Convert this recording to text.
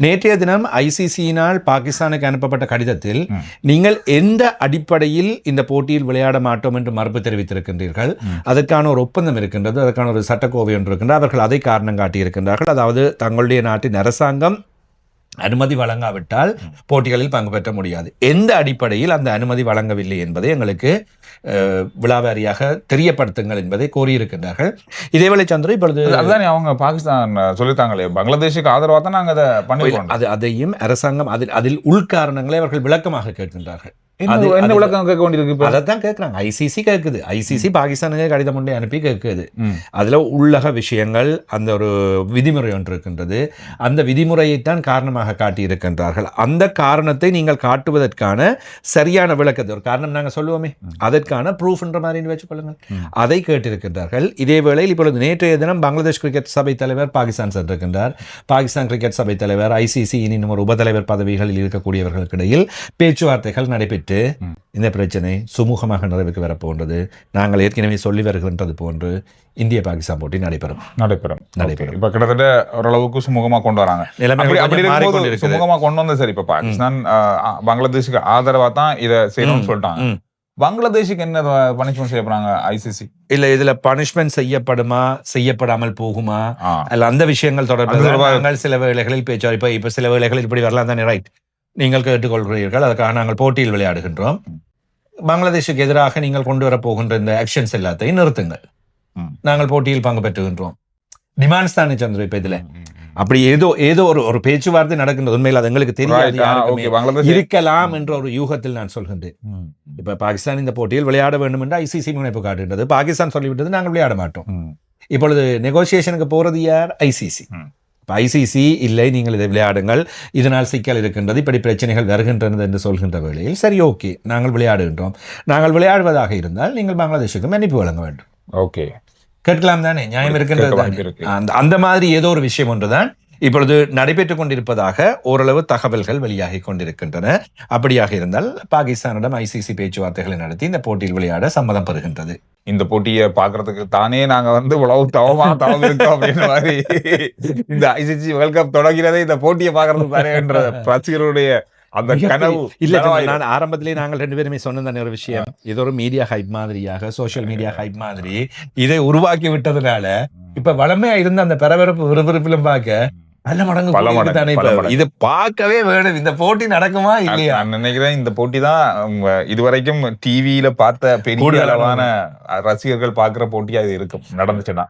நேற்றைய தினம் ஐசிசியினால் பாகிஸ்தானுக்கு அனுப்பப்பட்ட கடிதத்தில் நீங்கள் எந்த அடிப்படையில் இந்த போட்டியில் விளையாட மாட்டோம் என்று மறுப்பு தெரிவித்திருக்கின்றீர்கள், அதற்கான ஒரு ஒப்பந்தம் இருக்கின்றது, அதற்கான ஒரு சட்டக்கோவை ஒன்று இருக்கின்றது, அவர்கள் அதை காரணம் காட்டியிருக்கின்றார்கள். அதாவது தங்களுடைய நாட்டின் அரசாங்கம் அனுமதி வழங்காவிட்டால் போட்டிகளில் பங்கு பெற்ற முடியாது. எந்த அடிப்படையில் அந்த அனுமதி வழங்கவில்லை என்பதை எங்களுக்கு விழாவாரியாக தெரியப்படுத்துங்கள் என்பதை கோரியிருக்கின்றார்கள். இதேவேளை சந்திர இப்பொழுது அதுதான் அவங்க பாகிஸ்தான் சொல்லித்தாங்களே, பங்களாதேஷுக்கு ஆதரவாக தான் நாங்கள் அதை பண்ணிருக்கோம். அதையும் அரசாங்கம் அதில் உள்காரணங்களை அவர்கள் விளக்கமாக கேட்கின்றார்கள். என்ன விளக்கம் கேட்க வேண்டியிருக்கு? அதைத்தான் கேட்கிறாங்க. ஐசிசி கேட்குது, ஐசிசி பாகிஸ்தானுக்கு கடிதம் ஒன்றை அனுப்பி கேட்குது. அதுல உள்ளக விஷயங்கள், அந்த ஒரு விதிமுறை ஒன்று இருக்கின்றது, அந்த விதிமுறையைத்தான் காரணமாக காட்டி இருக்கின்றார்கள். அந்த காரணத்தை நீங்கள் காட்டுவதற்கான சரியான விளக்கத்தை, ஒரு காரணம் நாங்கள் சொல்லுவோமே, அதற்கான ப்ரூஃப்ன்ற மாதிரி வச்சுக்கொள்ளுங்கள், அதை கேட்டிருக்கின்றார்கள். இதே வேளையில் இப்பொழுது நேற்றைய தினம் பங்களாதேஷ் கிரிக்கெட் சபை தலைவர் பாகிஸ்தான் சென்றிருக்கின்றார். பாகிஸ்தான் கிரிக்கெட் சபை தலைவர், ஐசிசி இன்னும் ஒரு உபதலைவர் பதவிகளில் இருக்கக்கூடியவர்களுக்கு இடையில் பேச்சுவார்த்தைகள் நடைபெற்று இந்த பிரச்சனை சுமூகமாக நிறைவுக்கு வரப்போன்றது. நாங்கள் ஏற்கனவே சொல்லி வருகின்றது போன்று இந்திய பாகிஸ்தான் போட்டி நடைபெறும். இப்ப கிட்டத்தட்ட ஓரளவுக்கு சுமூகமா கொண்டு வராங்க. சுமூகமா கொண்டு வந்தது சரி. இப்ப பாகிஸ்தான் பங்களாதேஷுக்கு ஆதரவா தான் இதை செய்யணும்னு சொல்லிட்டாங்க. பங்களாதேஷுக்கு என்ன பனிஷ்மெண்ட் செய்ய போறாங்க ஐசிசி? இல்ல இதுல பனிஷ்மெண்ட் செய்யப்படுமா, செய்யப்படாமல் போகுமா, அல்ல அந்த விஷயங்கள் தொடர்பாக சில வேளைகளில் பேச்சு. இப்ப சில வேளைகளில் இப்படி வரலாம் தானே, ரைட், நீங்கள் கேட்டுக்கொள்கிறீர்கள், அதுக்காக நாங்கள் போட்டியில் விளையாடுகின்றோம், பங்களாதேஷுக்கு எதிராக நீங்கள் கொண்டு வர போகின்ற இந்த ஆக்ஷன்ஸ் எல்லாத்தையும் நிறுத்துங்கள், நாங்கள் போட்டியில் பங்கு பெற்றுகின்றோம். டிமாண்ட்ஸ் தானே சந்திர. இப்ப இதுல அப்படி ஏதோ ஒரு பேச்சுவார்த்தை நடக்கின்றது. உண்மையில் அது எங்களுக்கு தெரியாது, இருக்கலாம் என்ற ஒரு யூகத்தில் நான் சொல்கின்றேன். இப்ப பாகிஸ்தான் இந்த போட்டியில் விளையாட வேண்டும் என்று ஐசிசி முனைப்பு காட்டுகின்றது. பாகிஸ்தான் சொல்லிவிட்டது நாங்கள் விளையாட மாட்டோம். இப்பொழுது நெகோசியேஷனுக்கு போறது யார்? ஐசிசி. ஐசிசி இல்லை, நீங்கள் இதை விளையாடுங்கள், இதனால் சிக்கல் இருக்கின்றது, இப்படி பிரச்சனைகள் வருகின்றது என்று சொல்கின்ற வேளையில் சரி, ஓகே, நாங்கள் விளையாடுகின்றோம், நாங்கள் விளையாடுவதாக இருந்தால் நீங்கள் பங்களாதேஷுக்கு மன்னிப்பு வழங்க வேண்டும். ஓகே, கேட்கலாம் தானே, நியாயம் இருக்கின்றது. அந்த மாதிரி ஏதோ ஒரு விஷயம் ஒன்றுதான் இப்பொழுது நடைபெற்றுக் கொண்டிருப்பதாக ஓரளவு தகவல்கள் வெளியாகி கொண்டிருக்கின்றன. அப்படியாக இருந்தால் பாகிஸ்தானிடம் ஐசிசி பேச்சுவார்த்தைகளை நடத்தி இந்த போட்டியில் விளையாட சம்மதம் பெறுகின்றது. இந்த போட்டியை பாக்குறதுக்கு தானே நாங்க உழவு தவம் இருக்கோம் அப்படின்ற மாதிரி இந்த ஐசிசி வேர்ல்ட் கப் தொடங்கிறதே இந்த போட்டியை பாக்குறதுக்கு தானே என்ற ரசிகருடைய அந்த கனவு. இல்ல, நான் ஆரம்பத்திலே நாங்கள் 2 பேருமே சொன்னதான ஒரு விஷயம், இது ஒரு மீடியா ஹைப் மாதிரியாக, சோசியல் மீடியா ஹைப் மாதிரி இதை உருவாக்கி விட்டதுனால இப்ப வளமையா இருந்த அந்த பரபரப்பு விறுவிறுப்பிலும் பார்க்க பல மடங்கு இது பார்க்கவே வேணும். இந்த போட்டி நடக்குமா இல்லையா? நான் நினைக்கிறேன் இந்த போட்டி தான் இதுவரைக்கும் டிவியில பார்த்த பெரிய அளவான ரசிகர்கள் பார்க்கிற போட்டியா இது இருக்கும் நடந்துச்சுன்னா.